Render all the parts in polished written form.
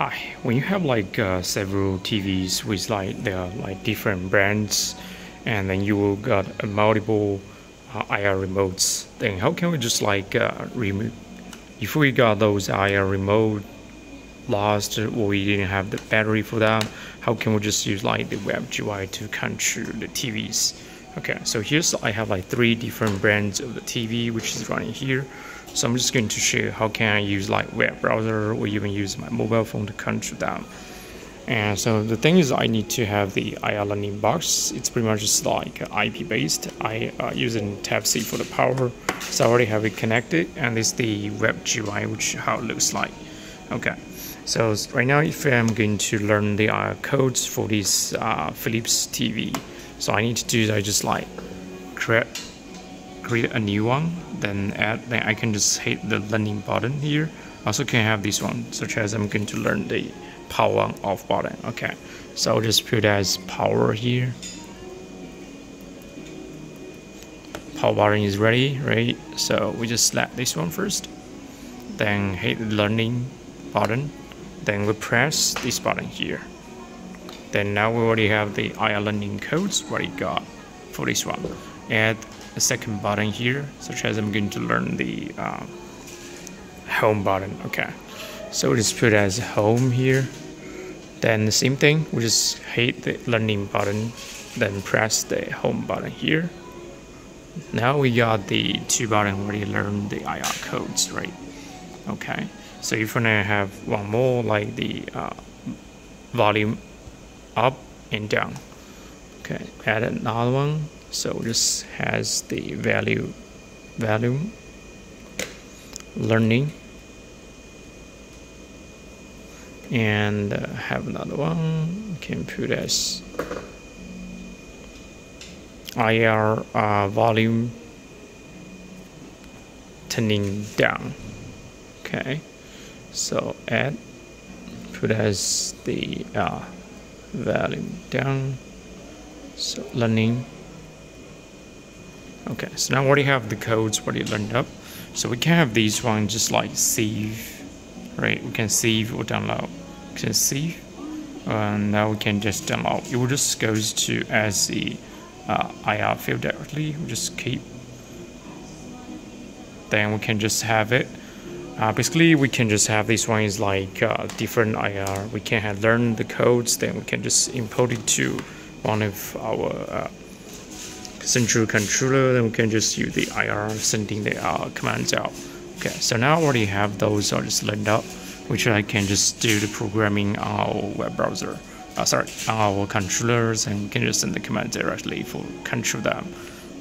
Hi, when you have like several TVs with like they are like different brands, and then you will got multiple IR remotes, then how can we just like remove if we got those IR remote lost or we didn't have the battery for that, how can we just use like the WebGUI to control the TVs? Okay, so here's I have like 3 different brands of the TV which is running here. So I'm just going to show you how can I use like web browser or even use my mobile phone to control them. And so the thing is I need to have the IR learning box. It's pretty much just like IP based. I using Type-C for the power. So I already have it connected, and this is the WebGUI, which how it looks like. Okay. So right now, if I'm going to learn the codes for this Philips TV, so I need to do I just like create a new one, then I can just hit the learning button here. Also can have this one, such as I'm going to learn the power on off button. Okay, so I'll just put as power here. Power button is ready, right? So we just select this one first, then hit the learning button. Then we press this button here. Then now we already have the IR learning codes what it got for this one. Add a second button here, such as I'm going to learn the home button. Okay, so we just put as home here. Then the same thing, we just hit the learning button, then press the home button here. Now we got the 2 buttons already learned the IR codes, right? Okay. So if we're gonna have one more like the volume up and down, okay, add another one. So just has the volume learning, and have another one. We can put as IR volume turning down. Okay. So add, put as the volume down, so learning. Okay, so now we already have the codes already learned up. So we can have these one just like save, right? We can save or download. We can save, and now we can just download. It will just goes to as the IR field directly. We just keep. Then we can just have it. Basically, we can just have this one is like different IR. We can have learn the codes, then we can just import it to one of our central controller. Then we can just use the IR sending the commands out. Okay, so now I already have those are just learned up, which I can just do the programming on our web browser. On our controllers, and we can just send the commands directly for control them.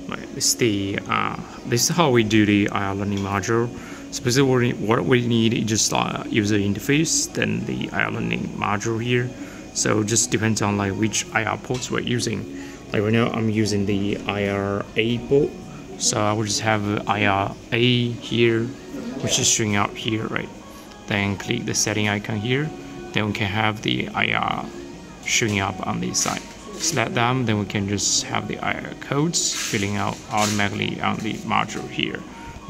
Right, this is how we do the IR learning module. So basically what we need is just user interface, then the IR learning module here. So just depends on like which IR ports we're using. Like right now I'm using the IR-A port, so I will just have IR-A here, which is showing up here, right? Then click the setting icon here, then we can have the IR showing up on this side. Select them, then we can just have the IR codes filling out automatically on the module here.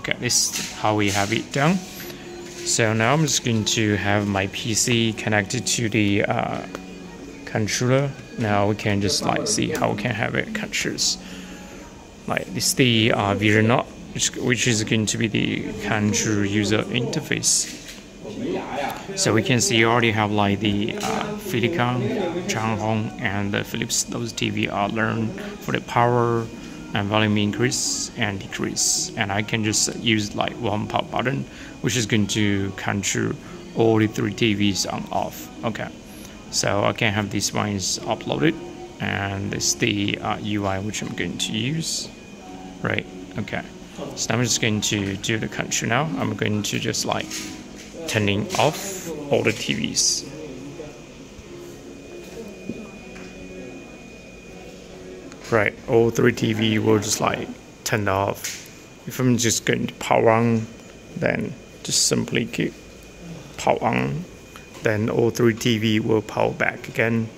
Okay, this is how we have it done. So now I'm just going to have my PC connected to the controller. Now we can just like see how we can have it controls. Like this is the VisionNode, which is going to be the control user interface. So we can see you already have like the Filicon, Changhong, and the Philips. Those TV are learned for the power and volume increase and decrease, and I can just use like one power button, which is going to control all the 3 TVs on off. Okay, so I can have this one is uploaded, and this is the UI which I'm going to use, right? Okay, so I'm just going to do the control now. I'm going to just like turning off all the TVs. Right, all 3 TV will just like turn off. If I'm just going to power on, then just simply keep power on, then all 3 TV will power back again.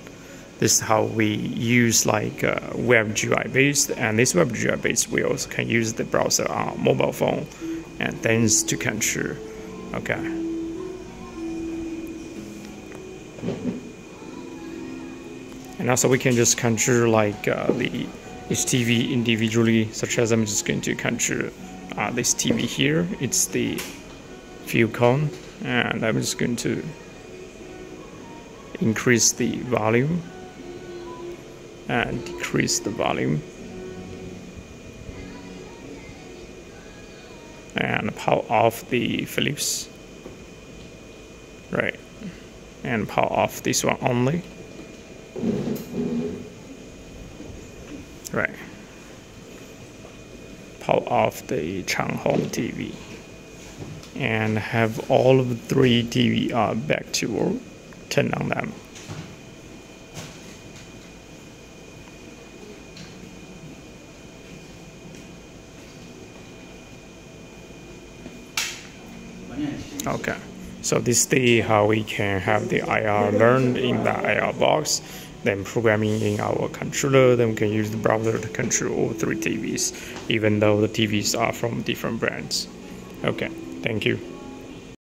This is how we use like WebGUI based, and this WebGUI based we also can use the browser on mobile phone, and things to control. Okay. And also we can just control like each TV individually, such as I'm just going to control this TV here. It's the view cone, and I'm just going to increase the volume and decrease the volume, and power off the Philips, right, and power off this one only, right, power off the Changhong TV, and have all of the 3 TV back to work. Turn on them. Okay, so this is how we can have the IR learned in the IR box, then programming in our controller. Then we can use the browser to control all 3 TVs, even though the TVs are from different brands. Okay, thank you.